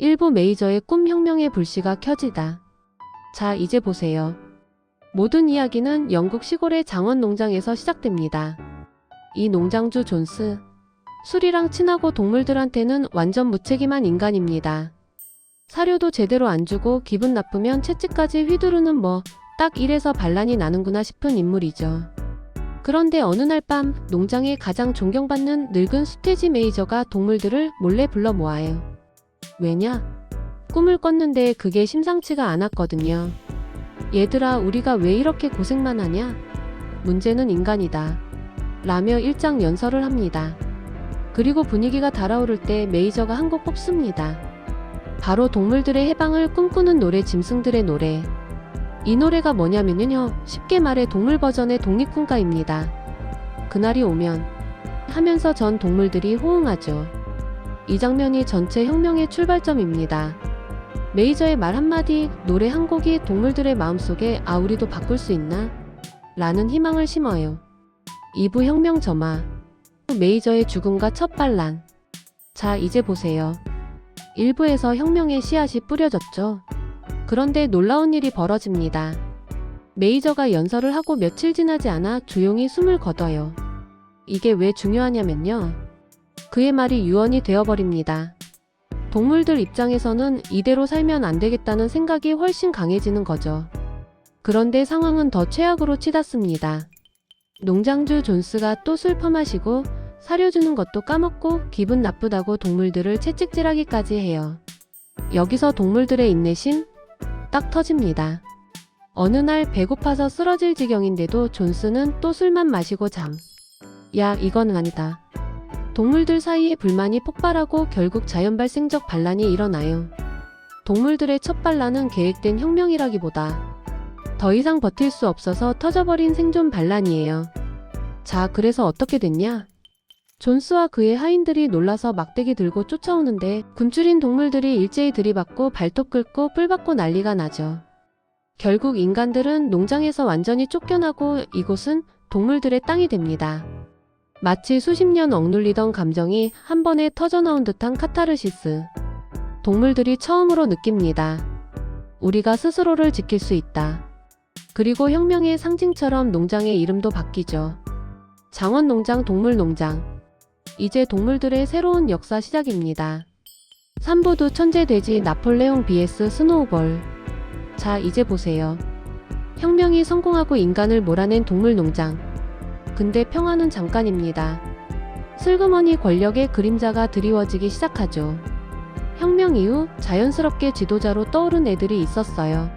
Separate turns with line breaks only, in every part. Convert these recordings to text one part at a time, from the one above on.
일부 메이저의 꿈 혁명의 불씨가 켜지다. 자, 이제 보세요. 모든 이야기는 영국 시골의 장원 농장에서 시작됩니다. 이 농장주 존스, 술이랑 친하고 동물들한테는 완전 무책임한 인간입니다. 사료도 제대로 안 주고 기분 나쁘면 채찍까지 휘두르는 딱 이래서 반란이 나는구나 싶은 인물이죠. 그런데 어느 날 밤 농장의 가장 존경받는 늙은 수태지 메이저가 동물들을 몰래 불러 모아요. 왜냐? 꿈을 꿨는데 그게 심상치가 않았거든요. 얘들아, 우리가 왜 이렇게 고생만 하냐? 문제는 인간이다. 라며 일장 연설을 합니다. 그리고 분위기가 달아오를 때 메이저가 한 곡 뽑습니다. 바로 동물들의 해방을 꿈꾸는 노래, 짐승들의 노래. 이 노래가 뭐냐면요, 쉽게 말해 동물 버전의 독립군가입니다. 그날이 오면 하면서 전 동물들이 호응하죠. 이 장면이 전체 혁명의 출발점입니다. 메이저의 말 한마디, 노래 한 곡이 동물들의 마음속에 우리도 바꿀 수 있나? 라는 희망을 심어요. 2부 혁명 점화. 메이저의 죽음과 첫 반란. 자, 이제 보세요. 1부에서 혁명의 씨앗이 뿌려졌죠. 그런데 놀라운 일이 벌어집니다. 메이저가 연설을 하고 며칠 지나지 않아 조용히 숨을 거둬요. 이게 왜 중요하냐면요, 그의 말이 유언이 되어버립니다. 동물들 입장에서는 이대로 살면 안 되겠다는 생각이 훨씬 강해지는 거죠. 그런데 상황은 더 최악으로 치닫습니다. 농장주 존스가 또 술 퍼마시고 사료 주는 것도 까먹고 기분 나쁘다고 동물들을 채찍질하기까지 해요. 여기서 동물들의 인내심 딱 터집니다. 어느 날 배고파서 쓰러질 지경인데도 존스는 또 술만 마시고 야, 이건 아니다. 동물들 사이에 불만이 폭발하고 결국 자연발생적 반란이 일어나요. 동물들의 첫 반란은 계획된 혁명이라기보다 더 이상 버틸 수 없어서 터져버린 생존 반란이에요. 자, 그래서 어떻게 됐냐? 존스와 그의 하인들이 놀라서 막대기 들고 쫓아오는데 굶주린 동물들이 일제히 들이받고 발톱 긁고 뿔받고 난리가 나죠. 결국 인간들은 농장에서 완전히 쫓겨나고 이곳은 동물들의 땅이 됩니다. 마치 수십 년 억눌리던 감정이 한 번에 터져나온 듯한 카타르시스. 동물들이 처음으로 느낍니다. 우리가 스스로를 지킬 수 있다. 그리고 혁명의 상징처럼 농장의 이름도 바뀌죠. 장원농장, 동물농장. 이제 동물들의 새로운 역사 시작입니다. 3부도 천재돼지 나폴레옹 vs 스노우볼. 자, 이제 보세요. 혁명이 성공하고 인간을 몰아낸 동물농장. 근데 평화는 잠깐입니다. 슬그머니 권력의 그림자가 드리워지기 시작하죠. 혁명 이후 자연스럽게 지도자로 떠오른 애들이 있었어요.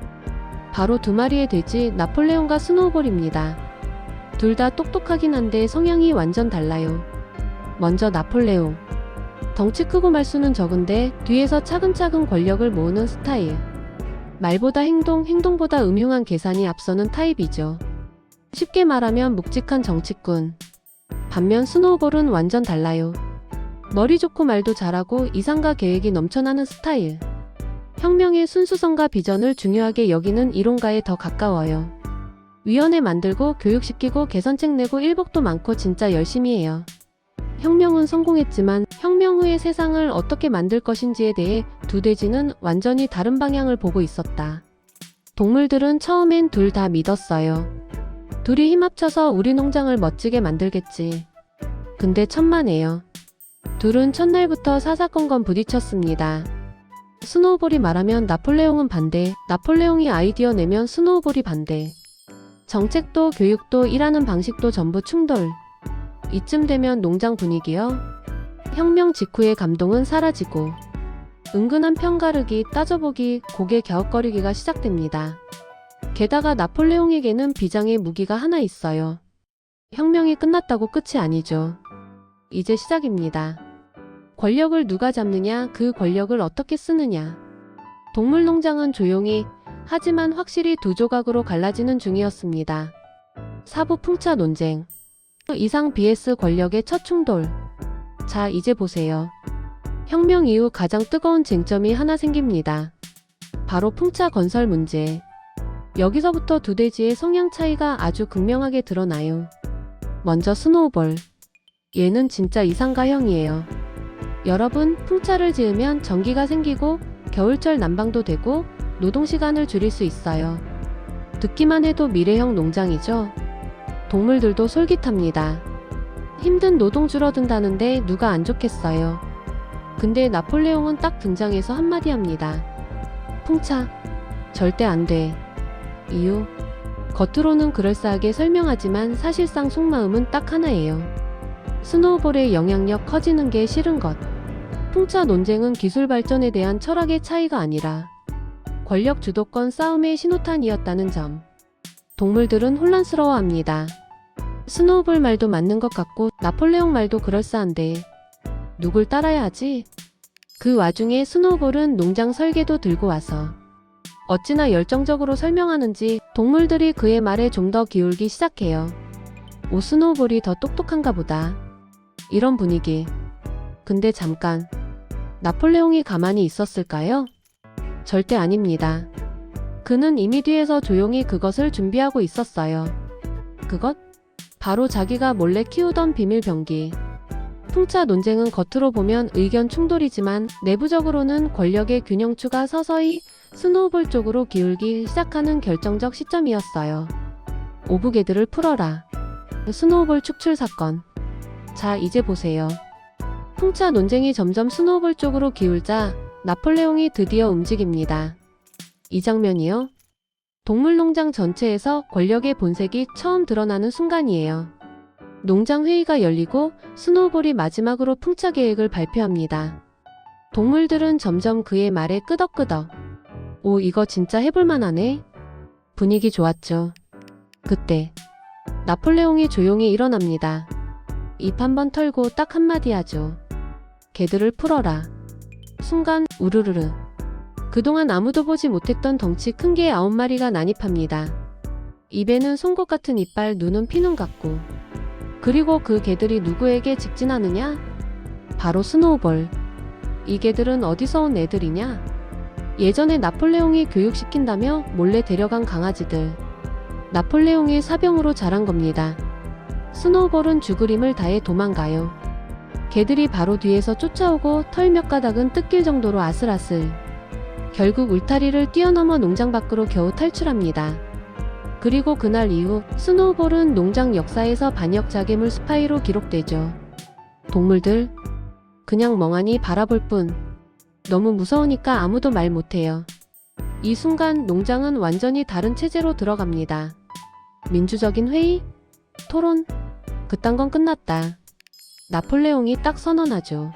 바로 두 마리의 돼지, 나폴레옹과 스노우볼입니다. 둘 다 똑똑하긴 한데 성향이 완전 달라요. 먼저 나폴레옹. 덩치 크고 말수는 적은데 뒤에서 차근차근 권력을 모으는 스타일. 말보다 행동보다 음흉한 계산이 앞서는 타입이죠. 쉽게 말하면 묵직한 정치꾼. 반면 스노우볼은 완전 달라요. 머리 좋고 말도 잘하고 이상과 계획이 넘쳐나는 스타일. 혁명의 순수성과 비전을 중요하게 여기는 이론가에 더 가까워요. 위원회 만들고 교육시키고 개선책 내고 일복도 많고 진짜 열심히 해요. 혁명은 성공했지만 혁명 후의 세상을 어떻게 만들 것인지에 대해 두 돼지는 완전히 다른 방향을 보고 있었다. 동물들은 처음엔 둘 다 믿었어요. 둘이 힘 합쳐서 우리 농장을 멋지게 만들겠지. 근데 천만에요. 둘은 첫날부터 사사건건 부딪혔습니다. 스노우볼이 말하면 나폴레옹은 반대, 나폴레옹이 아이디어 내면 스노우볼이 반대. 정책도 교육도 일하는 방식도 전부 충돌. 이쯤 되면 농장 분위기요. 혁명 직후의 감동은 사라지고 은근한 편가르기, 따져보기, 고개 갸웃거리기가 시작됩니다. 게다가 나폴레옹에게는 비장의 무기가 하나 있어요. 혁명이 끝났다고 끝이 아니죠. 이제 시작입니다. 권력을 누가 잡느냐, 그 권력을 어떻게 쓰느냐. 동물농장은 조용히 하지만 확실히 두 조각으로 갈라지는 중이었습니다. 사부 풍차 논쟁. 이상 vs 권력의 첫 충돌. 자, 이제 보세요. 혁명 이후 가장 뜨거운 쟁점이 하나 생깁니다. 바로 풍차 건설 문제. 여기서부터 두 돼지의 성향 차이가 아주 극명하게 드러나요. 먼저 스노우볼. 얘는 진짜 이상가형이에요. 여러분, 풍차를 지으면 전기가 생기고 겨울철 난방도 되고 노동시간을 줄일 수 있어요. 듣기만 해도 미래형 농장이죠. 동물들도 솔깃합니다. 힘든 노동 줄어든다는데 누가 안 좋겠어요. 근데 나폴레옹은 딱 등장해서 한마디 합니다. 풍차, 절대 안 돼. 이유? 겉으로는 그럴싸하게 설명하지만 사실상 속마음은 딱 하나예요. 스노우볼의 영향력 커지는 게 싫은 것. 풍차 논쟁은 기술 발전에 대한 철학의 차이가 아니라 권력 주도권 싸움의 신호탄이었다는 점. 동물들은 혼란스러워합니다. 스노우볼 말도 맞는 것 같고 나폴레옹 말도 그럴싸한데 누굴 따라야 하지? 그 와중에 스노우볼은 농장 설계도 들고 와서 어찌나 열정적으로 설명하는지 동물들이 그의 말에 좀 더 기울기 시작해요. 오, 스노우볼이 더 똑똑한가 보다. 이런 분위기. 근데 잠깐. 나폴레옹이 가만히 있었을까요? 절대 아닙니다. 그는 이미 뒤에서 조용히 그것을 준비하고 있었어요. 그것? 바로 자기가 몰래 키우던 비밀 병기. 풍차 논쟁은 겉으로 보면 의견 충돌이지만 내부적으로는 권력의 균형추가 서서히 스노우볼 쪽으로 기울기 시작하는 결정적 시점이었어요. 오부개들을 풀어라. 스노우볼 축출 사건. 자, 이제 보세요. 풍차 논쟁이 점점 스노우볼 쪽으로 기울자 나폴레옹이 드디어 움직입니다. 이 장면이요. 동물농장 전체에서 권력의 본색이 처음 드러나는 순간이에요. 농장 회의가 열리고 스노우볼이 마지막으로 풍차 계획을 발표합니다. 동물들은 점점 그의 말에 끄덕끄덕. 오, 이거 진짜 해볼만 하네. 분위기 좋았죠. 그때 나폴레옹이 조용히 일어납니다. 입 한번 털고 딱 한마디 하죠. 개들을 풀어라. 순간 우르르르. 그동안 아무도 보지 못했던 덩치 큰 개 9마리가 난입합니다. 입에는 송곳 같은 이빨, 눈은 피눈 같고. 그리고 그 개들이 누구에게 직진하느냐? 바로 스노우볼. 이 개들은 어디서 온 애들이냐? 예전에 나폴레옹이 교육시킨다며 몰래 데려간 강아지들. 나폴레옹의 사병으로 자란 겁니다. 스노우볼은 죽으림을 다해 도망가요. 개들이 바로 뒤에서 쫓아오고 털 몇 가닥은 뜯길 정도로 아슬아슬. 결국 울타리를 뛰어넘어 농장 밖으로 겨우 탈출합니다. 그리고 그날 이후 스노우볼은 농장 역사에서 반역 자괴물 스파이로 기록되죠. 동물들 그냥 멍하니 바라볼 뿐. 너무 무서우니까 아무도 말 못해요. 이 순간 농장은 완전히 다른 체제로 들어갑니다. 민주적인 회의? 토론? 그딴 건 끝났다. 나폴레옹이 딱 선언하죠.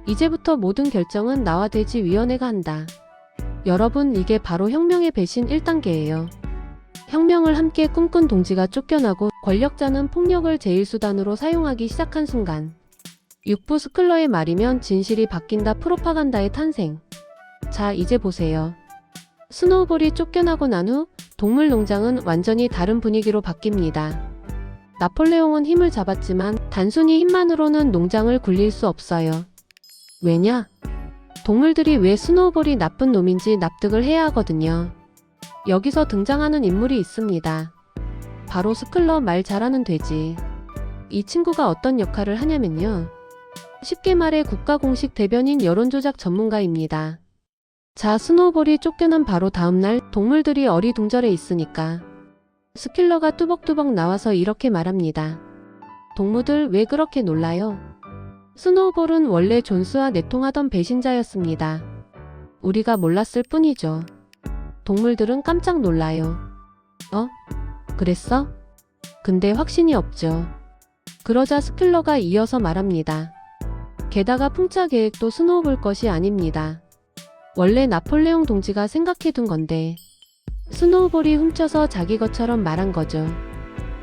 이제부터 모든 결정은 나와 대지위원회가 한다. 여러분, 이게 바로 혁명의 배신 1단계예요. 혁명을 함께 꿈꾼 동지가 쫓겨나고 권력자는 폭력을 제1수단으로 사용하기 시작한 순간 육부 스클러의 말이면 진실이 바뀐다. 프로파간다의 탄생. 자, 이제 보세요. 스노우볼이 쫓겨나고 난 후 동물농장은 완전히 다른 분위기로 바뀝니다. 나폴레옹은 힘을 잡았지만 단순히 힘만으로는 농장을 굴릴 수 없어요. 왜냐? 동물들이 왜 스노우볼이 나쁜 놈인지 납득을 해야 하거든요. 여기서 등장하는 인물이 있습니다. 바로 스클러, 말 잘하는 돼지. 이 친구가 어떤 역할을 하냐면요. 쉽게 말해 국가공식 대변인 여론조작 전문가입니다. 자, 스노우볼이 쫓겨난 바로 다음날 동물들이 어리둥절해 있으니까 스킬러가 뚜벅뚜벅 나와서 이렇게 말합니다. 동무들 왜 그렇게 놀라요? 스노우볼은 원래 존스와 내통하던 배신자였습니다. 우리가 몰랐을 뿐이죠. 동물들은 깜짝 놀라요. 그랬어? 근데 확신이 없죠. 그러자 스킬러가 이어서 말합니다. 게다가 풍차 계획도 스노우볼 것이 아닙니다. 원래 나폴레옹 동지가 생각해둔 건데 스노우볼이 훔쳐서 자기 것처럼 말한 거죠.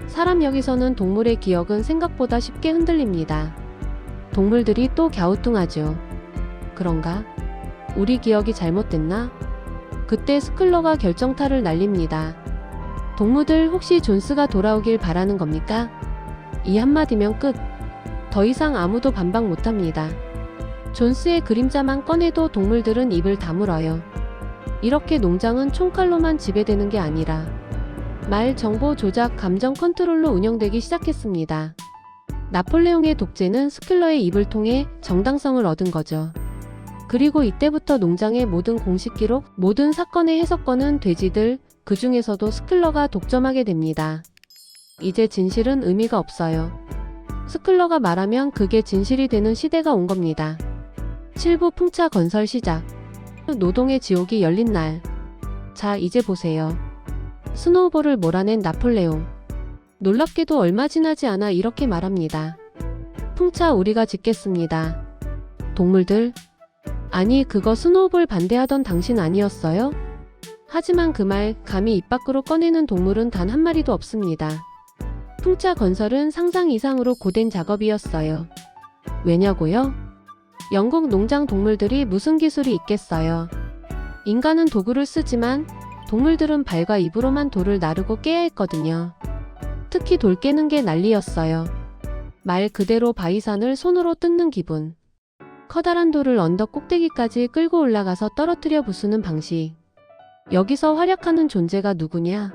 사람 여기서는 동물의 기억은 생각보다 쉽게 흔들립니다. 동물들이 또 갸우뚱하죠. 그런가? 우리 기억이 잘못됐나? 그때 스클러가 결정타를 날립니다. 동무들 혹시 존스가 돌아오길 바라는 겁니까? 이 한마디면 끝. 더 이상 아무도 반박 못합니다. 존스의 그림자만 꺼내도 동물들은 입을 다물어요. 이렇게 농장은 총칼로만 지배되는 게 아니라 말, 정보 조작, 감정 컨트롤로 운영되기 시작했습니다. 나폴레옹의 독재는 스킬러의 입을 통해 정당성을 얻은 거죠. 그리고 이때부터 농장의 모든 공식 기록, 모든 사건의 해석권은 돼지들, 그 중에서도 스클러가 독점하게 됩니다. 이제 진실은 의미가 없어요. 스클러가 말하면 그게 진실이 되는 시대가 온 겁니다. 7부 풍차 건설 시작. 노동의 지옥이 열린 날. 자, 이제 보세요. 스노우볼을 몰아낸 나폴레옹. 놀랍게도 얼마 지나지 않아 이렇게 말합니다. 풍차 우리가 짓겠습니다. 동물들. 아니, 그거 스노우볼 반대하던 당신 아니었어요? 하지만 그 말 감히 입 밖으로 꺼내는 동물은 단 한 마리도 없습니다. 풍차 건설은 상상 이상으로 고된 작업이었어요. 왜냐고요? 영국 농장 동물들이 무슨 기술이 있겠어요. 인간은 도구를 쓰지만 동물들은 발과 입으로만 돌을 나르고 깨야 했거든요. 특히 돌 깨는 게 난리였어요. 말 그대로 바위산을 손으로 뜯는 기분. 커다란 돌을 언덕 꼭대기까지 끌고 올라가서 떨어뜨려 부수는 방식. 여기서 활약하는 존재가 누구냐?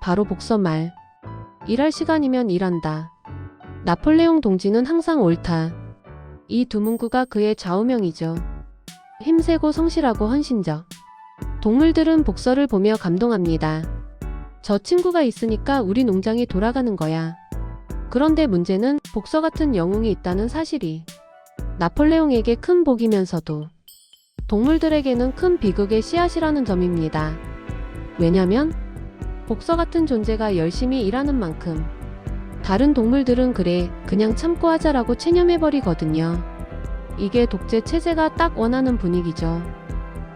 바로 복서말. 일할 시간이면 일한다. 나폴레옹 동지는 항상 옳다. 이 두 문구가 그의 좌우명이죠. 힘세고 성실하고 헌신적. 동물들은 복서를 보며 감동합니다. 저 친구가 있으니까 우리 농장이 돌아가는 거야. 그런데 문제는 복서 같은 영웅이 있다는 사실이 나폴레옹에게 큰 복이면서도 동물들에게는 큰 비극의 씨앗이라는 점입니다. 왜냐면 복서 같은 존재가 열심히 일하는 만큼 다른 동물들은 그래 그냥 참고 하자라고 체념해버리거든요. 이게 독재 체제가 딱 원하는 분위기죠.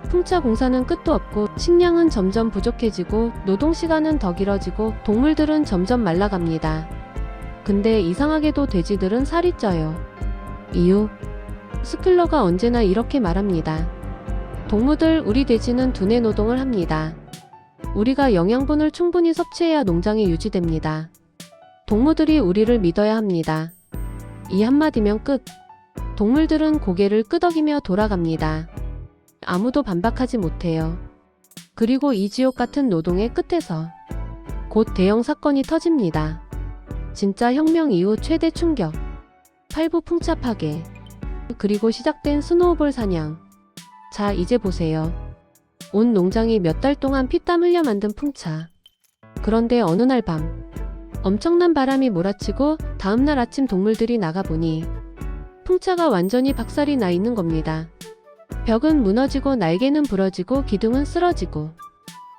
풍차 공사는 끝도 없고 식량은 점점 부족해지고 노동시간은 더 길어지고 동물들은 점점 말라갑니다. 근데 이상하게도 돼지들은 살이 쪄요. 이유? 스클러가 언제나 이렇게 말합니다. 동무들, 우리 돼지는 두뇌 노동을 합니다. 우리가 영양분을 충분히 섭취해야 농장이 유지됩니다. 동무들이 우리를 믿어야 합니다. 이 한마디면 끝. 동물들은 고개를 끄덕이며 돌아갑니다. 아무도 반박하지 못해요. 그리고 이 지옥 같은 노동의 끝에서 곧 대형 사건이 터집니다. 진짜 혁명 이후 최대 충격. 8부 풍차 파괴. 그리고 시작된 스노우볼 사냥. 자, 이제 보세요. 온 농장이 몇 달 동안 피땀 흘려 만든 풍차. 그런데 어느 날 밤 엄청난 바람이 몰아치고 다음날 아침 동물들이 나가보니 풍차가 완전히 박살이 나 있는 겁니다. 벽은 무너지고 날개는 부러지고 기둥은 쓰러지고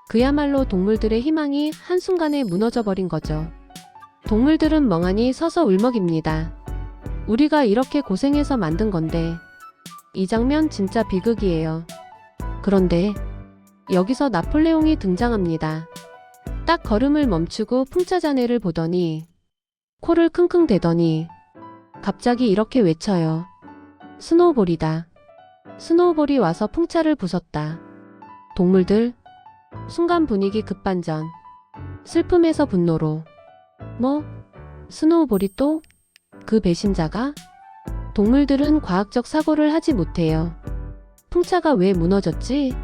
그야말로 동물들의 희망이 한순간에 무너져버린 거죠. 동물들은 멍하니 서서 울먹입니다. 우리가 이렇게 고생해서 만든 건데. 이 장면 진짜 비극이에요. 그런데 여기서 나폴레옹이 등장합니다. 딱 걸음을 멈추고 풍차 잔해를 보더니 코를 킁킁 대더니 갑자기 이렇게 외쳐요. 스노우볼이다. 스노우볼이 와서 풍차를 부쉈다. 동물들, 순간 분위기 급반전. 슬픔에서 분노로. 뭐? 스노우볼이 또? 그 배신자가? 동물들은 과학적 사고를 하지 못해요. 풍차가 왜 무너졌지?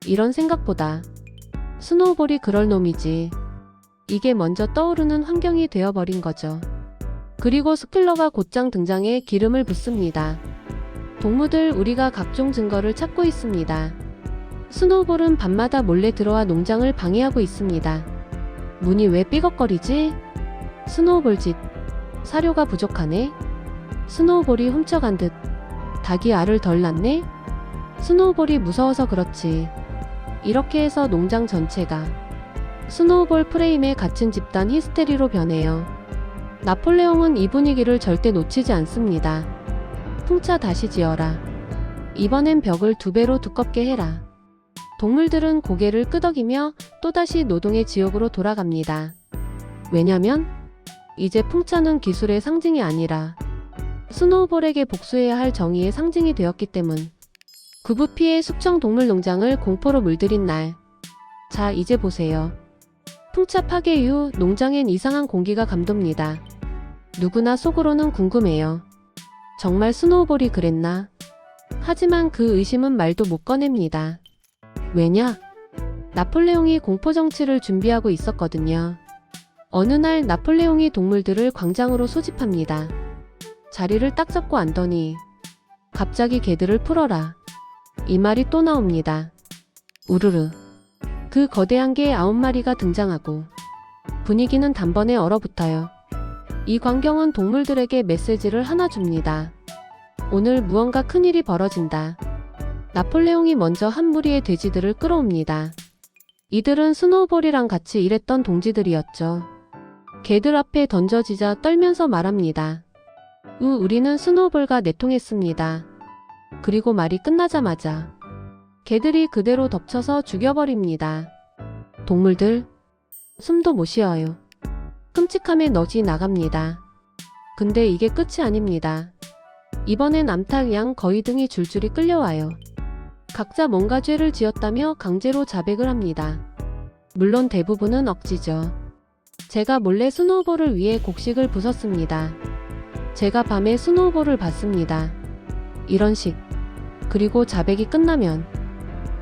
이런 생각보다 스노우볼이 그럴 놈이지. 이게 먼저 떠오르는 환경이 되어버린 거죠. 그리고 스클러가 곧장 등장해 기름을 붓습니다. 동무들, 우리가 각종 증거를 찾고 있습니다. 스노우볼은 밤마다 몰래 들어와 농장을 방해하고 있습니다. 문이 왜 삐걱거리지? 스노우볼 짓. 사료가 부족하네? 스노우볼이 훔쳐간 듯. 닭이 알을 덜 낳네? 스노우볼이 무서워서 그렇지. 이렇게 해서 농장 전체가 스노우볼 프레임에 갇힌 집단 히스테리로 변해요. 나폴레옹은 이 분위기를 절대 놓치지 않습니다. 풍차 다시 지어라. 이번엔 벽을 2배로 두껍게 해라. 동물들은 고개를 끄덕이며 또다시 노동의 지옥으로 돌아갑니다. 왜냐면 이제 풍차는 기술의 상징이 아니라 스노우볼에게 복수해야 할 정의의 상징이 되었기 때문. 구부 피해 숙청 동물 농장을 공포로 물들인 날. 자, 이제 보세요. 풍차 파괴 이후 농장엔 이상한 공기가 감돕니다. 누구나 속으로는 궁금해요. 정말 스노우볼이 그랬나? 하지만 그 의심은 말도 못 꺼냅니다. 왜냐? 나폴레옹이 공포정치를 준비하고 있었거든요. 어느 날 나폴레옹이 동물들을 광장으로 소집합니다. 자리를 딱 잡고 앉더니 갑자기 개들을 풀어라. 이 말이 또 나옵니다. 우르르. 그 거대한 개 9마리가 등장하고 분위기는 단번에 얼어붙어요. 이 광경은 동물들에게 메시지를 하나 줍니다. 오늘 무언가 큰일이 벌어진다. 나폴레옹이 먼저 한 무리의 돼지들을 끌어옵니다. 이들은 스노우볼이랑 같이 일했던 동지들이었죠. 개들 앞에 던져지자 떨면서 말합니다. 우리는 스노우볼과 내통했습니다. 그리고 말이 끝나자마자 개들이 그대로 덮쳐서 죽여버립니다. 동물들, 숨도 못 쉬어요. 끔찍함에 넋이 나갑니다. 근데 이게 끝이 아닙니다. 이번엔 암탉, 양, 거위 등이 줄줄이 끌려와요. 각자 뭔가 죄를 지었다며 강제로 자백을 합니다. 물론 대부분은 억지죠. 제가 몰래 스노우볼을 위해 곡식을 부쉈습니다. 제가 밤에 스노우볼을 봤습니다. 이런 식. 그리고 자백이 끝나면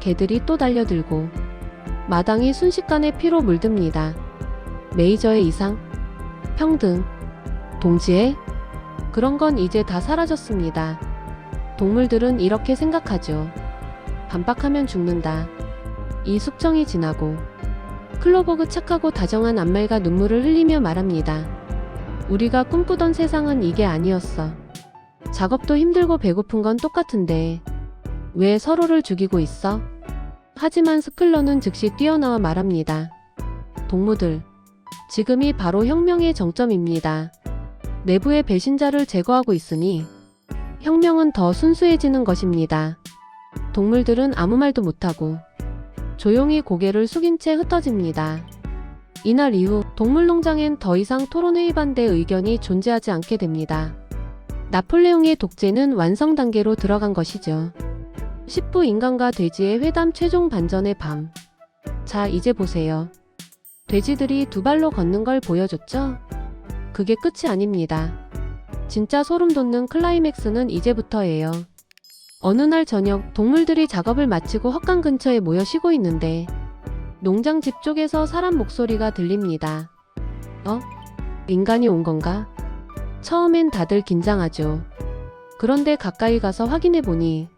개들이 또 달려들고 마당이 순식간에 피로 물듭니다. 메이저의 이상, 평등, 동지애? 그런 건 이제 다 사라졌습니다. 동물들은 이렇게 생각하죠. 반박하면 죽는다. 이 숙청이 지나고 클로버그 착하고 다정한 암말과 눈물을 흘리며 말합니다. 우리가 꿈꾸던 세상은 이게 아니었어. 작업도 힘들고 배고픈 건 똑같은데 왜 서로를 죽이고 있어? 하지만 스클러는 즉시 뛰어나와 말합니다. 동무들, 지금이 바로 혁명의 정점입니다. 내부의 배신자를 제거하고 있으니 혁명은 더 순수해지는 것입니다. 동물들은 아무 말도 못하고 조용히 고개를 숙인 채 흩어집니다. 이날 이후 동물농장엔 더 이상 토론회의 반대 의견이 존재하지 않게 됩니다. 나폴레옹의 독재는 완성 단계로 들어간 것이죠. 10부 인간과 돼지의 회담 최종 반전의 밤. 자, 이제 보세요. 돼지들이 두 발로 걷는 걸 보여줬죠? 그게 끝이 아닙니다. 진짜 소름 돋는 클라이맥스는 이제부터예요. 어느 날 저녁 동물들이 작업을 마치고 헛강 근처에 모여 쉬고 있는데 농장 집 쪽에서 사람 목소리가 들립니다. 인간이 온 건가? 처음엔 다들 긴장하죠. 그런데 가까이 가서 확인해 보니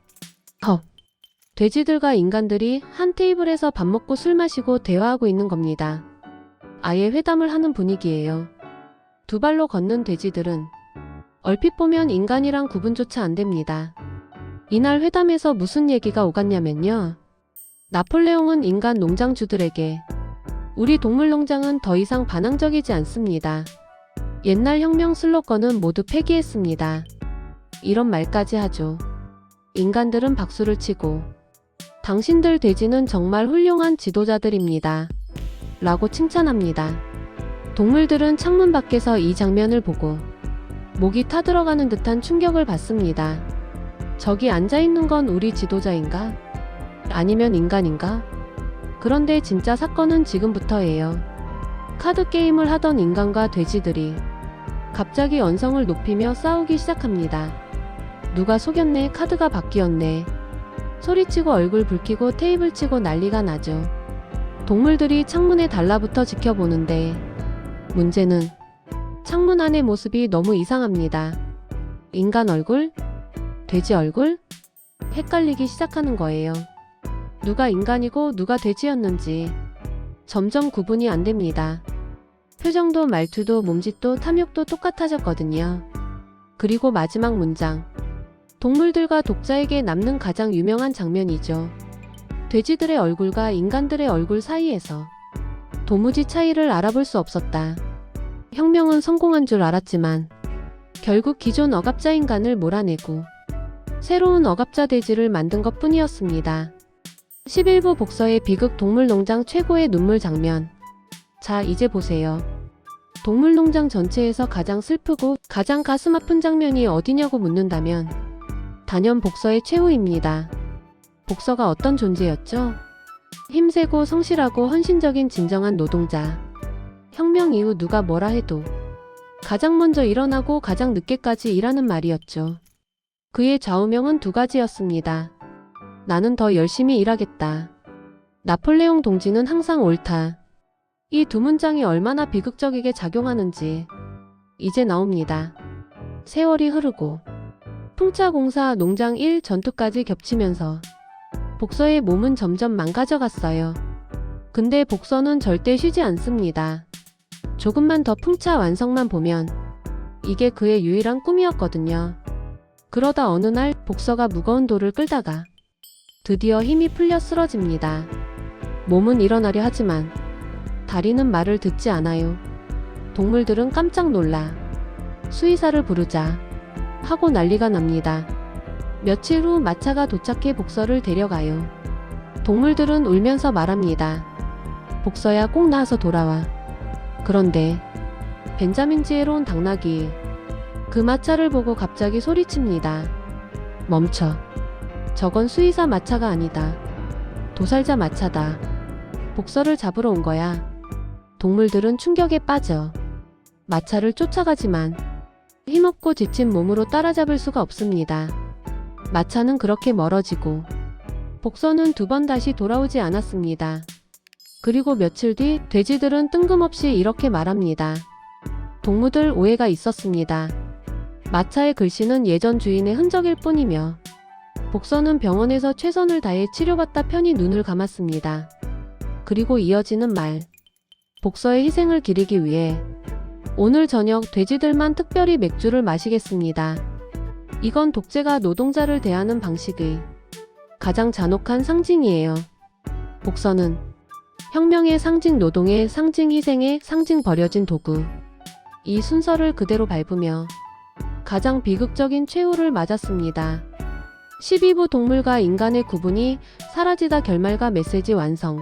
돼지들과 인간들이 한 테이블에서 밥 먹고 술 마시고 대화하고 있는 겁니다. 아예 회담을 하는 분위기예요. 두 발로 걷는 돼지들은 얼핏 보면 인간이랑 구분조차 안 됩니다. 이날 회담에서 무슨 얘기가 오갔냐면요. 나폴레옹은 인간 농장주들에게 우리 동물농장은 더 이상 반항적이지 않습니다. 옛날 혁명 슬로건은 모두 폐기했습니다. 이런 말까지 하죠. 인간들은 박수를 치고 당신들 돼지는 정말 훌륭한 지도자들입니다. 라고 칭찬합니다. 동물들은 창문 밖에서 이 장면을 보고 목이 타들어가는 듯한 충격을 받습니다. 저기 앉아있는 건 우리 지도자인가? 아니면 인간인가? 그런데 진짜 사건은 지금부터예요. 카드 게임을 하던 인간과 돼지들이 갑자기 언성을 높이며 싸우기 시작합니다. 누가 속였네, 카드가 바뀌었네. 소리치고 얼굴 붉히고 테이블 치고 난리가 나죠. 동물들이 창문에 달라붙어 지켜보는데 문제는 창문 안의 모습이 너무 이상합니다. 인간 얼굴? 돼지 얼굴? 헷갈리기 시작하는 거예요. 누가 인간이고 누가 돼지였는지 점점 구분이 안 됩니다. 표정도 말투도 몸짓도 탐욕도 똑같아졌거든요. 그리고 마지막 문장. 동물들과 독자에게 남는 가장 유명한 장면이죠. 돼지들의 얼굴과 인간들의 얼굴 사이에서 도무지 차이를 알아볼 수 없었다. 혁명은 성공한 줄 알았지만 결국 기존 억압자 인간을 몰아내고 새로운 억압자 돼지를 만든 것 뿐이었습니다. 11부 복서의 비극 동물농장 최고의 눈물 장면. 자, 이제 보세요. 동물농장 전체에서 가장 슬프고 가장 가슴 아픈 장면이 어디냐고 묻는다면 단연 복서의 최후입니다. 복서가 어떤 존재였죠? 힘세고 성실하고 헌신적인 진정한 노동자. 혁명 이후 누가 뭐라 해도 가장 먼저 일어나고 가장 늦게까지 일하는 말이었죠. 그의 좌우명은 두 가지였습니다. 나는 더 열심히 일하겠다. 나폴레옹 동지는 항상 옳다. 이 두 문장이 얼마나 비극적이게 작용하는지 이제 나옵니다. 세월이 흐르고 풍차공사 농장 1 전투까지 겹치면서 복서의 몸은 점점 망가져갔어요. 근데 복서는 절대 쉬지 않습니다. 조금만 더 풍차 완성만 보면 이게 그의 유일한 꿈이었거든요. 그러다 어느 날 복서가 무거운 돌을 끌다가 드디어 힘이 풀려 쓰러집니다. 몸은 일어나려 하지만 다리는 말을 듣지 않아요. 동물들은 깜짝 놀라 수의사를 부르자 하고 난리가 납니다. 며칠 후 마차가 도착해 복서를 데려가요. 동물들은 울면서 말합니다. 복서야 꼭 나아서 돌아와. 그런데 벤자민 지혜로운 당나귀 그 마차를 보고 갑자기 소리칩니다. 멈춰. 저건 수의사 마차가 아니다. 도살자 마차다. 복서를 잡으러 온 거야. 동물들은 충격에 빠져 마차를 쫓아가지만 힘없고 지친 몸으로 따라잡을 수가 없습니다. 마차는 그렇게 멀어지고 복서는 두 번 다시 돌아오지 않았습니다. 그리고 며칠 뒤 돼지들은 뜬금없이 이렇게 말합니다. 동무들 오해가 있었습니다. 마차의 글씨는 예전 주인의 흔적일 뿐이며 복서는 병원에서 최선을 다해 치료받다 편히 눈을 감았습니다. 그리고 이어지는 말. 복서의 희생을 기리기 위해 오늘 저녁 돼지들만 특별히 맥주를 마시겠습니다. 이건 독재가 노동자를 대하는 방식의 가장 잔혹한 상징이에요. 복서는 혁명의 상징, 노동의 상징, 희생의 상징, 버려진 도구. 이 순서를 그대로 밟으며 가장 비극적인 최후를 맞았습니다. 12부 동물과 인간의 구분이 사라지다 결말과 메시지 완성.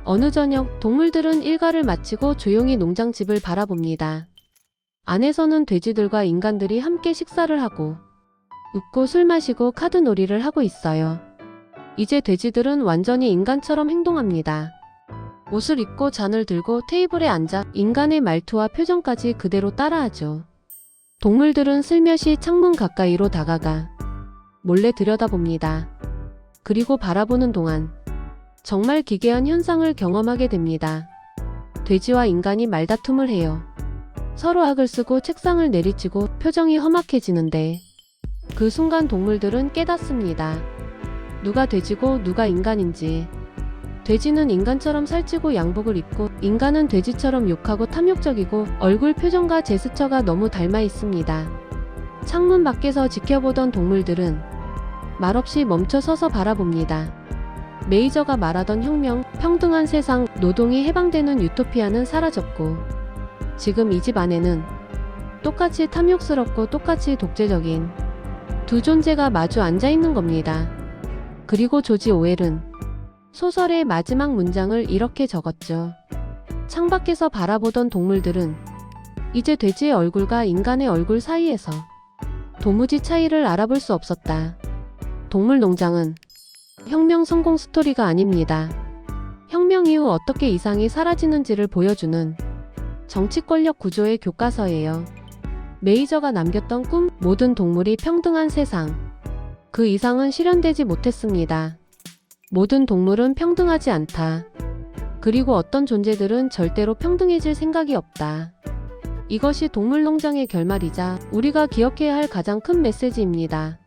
어느 저녁 동물들은 일과를 마치고 조용히 농장집을 바라봅니다. 안에서는 돼지들과 인간들이 함께 식사를 하고 웃고 술 마시고 카드놀이를 하고 있어요. 이제 돼지들은 완전히 인간처럼 행동합니다. 옷을 입고 잔을 들고 테이블에 앉아 인간의 말투와 표정까지 그대로 따라하죠. 동물들은 슬며시 창문 가까이로 다가가 몰래 들여다봅니다. 그리고 바라보는 동안 정말 기괴한 현상을 경험하게 됩니다. 돼지와 인간이 말다툼을 해요. 서로 악을 쓰고 책상을 내리치고 표정이 험악해지는데 그 순간 동물들은 깨닫습니다. 누가 돼지고 누가 인간인지. 돼지는 인간처럼 살찌고 양복을 입고 인간은 돼지처럼 욕하고 탐욕적이고 얼굴 표정과 제스처가 너무 닮아 있습니다. 창문 밖에서 지켜보던 동물들은 말없이 멈춰 서서 바라봅니다. 메이저가 말하던 혁명, 평등한 세상, 노동이 해방되는 유토피아는 사라졌고 지금 이 집 안에는 똑같이 탐욕스럽고 똑같이 독재적인 두 존재가 마주 앉아 있는 겁니다. 그리고 조지 오웰은 소설의 마지막 문장을 이렇게 적었죠. 창밖에서 바라보던 동물들은 이제 돼지의 얼굴과 인간의 얼굴 사이에서 도무지 차이를 알아볼 수 없었다. 동물농장은 혁명 성공 스토리가 아닙니다. 혁명 이후 어떻게 이상이 사라지는지를 보여주는 정치 권력 구조의 교과서예요. 메이저가 남겼던 꿈, 모든 동물이 평등한 세상. 그 이상은 실현되지 못했습니다. 모든 동물은 평등하지 않다. 그리고 어떤 존재들은 절대로 평등해질 생각이 없다. 이것이 동물농장의 결말이자 우리가 기억해야 할 가장 큰 메시지입니다.